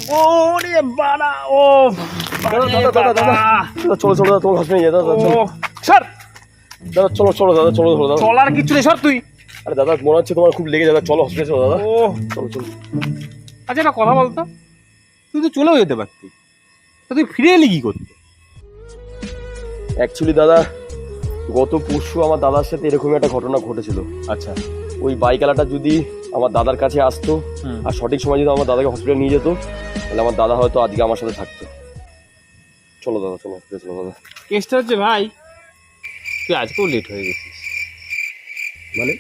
গো রে বাড়া। ও চলো চলো দাদা, তোমার হসপিটালে যেতে দাদা। সর দাদা চলো চলো দাদা, চলো চলো দাদা। চলার কিছু নেই, সর তুই। আরে দাদা মনে হচ্ছে তোমার খুব লেগে যাবে, চলো হসপিটালে চলো দাদা। ও চলো চলো। আচ্ছা একটা কথা বলতো, তুই তো চলেও যেতে পারতি, তা তুই ফিরে এলি কি করতে? অ্যাকচুয়ালি দাদা গত পরশু আমার দাদার সাথে এরকমই একটা ঘটনা ঘটেছিল। আচ্ছা, ওই বাইকওয়ালাটা যদি আমার দাদার কাছে আসতো আর সঠিক সময় যদি আমার দাদাকে হসপিটালে নিয়ে যেত, তাহলে আমার দাদা হয়তো আজকে আমার সাথে থাকতো। চলো দাদা চলো হসপিটালে চলো দাদা। কেসটা হচ্ছে ভাই, তুই আজকেও লেট হয়ে গেছিস। মানে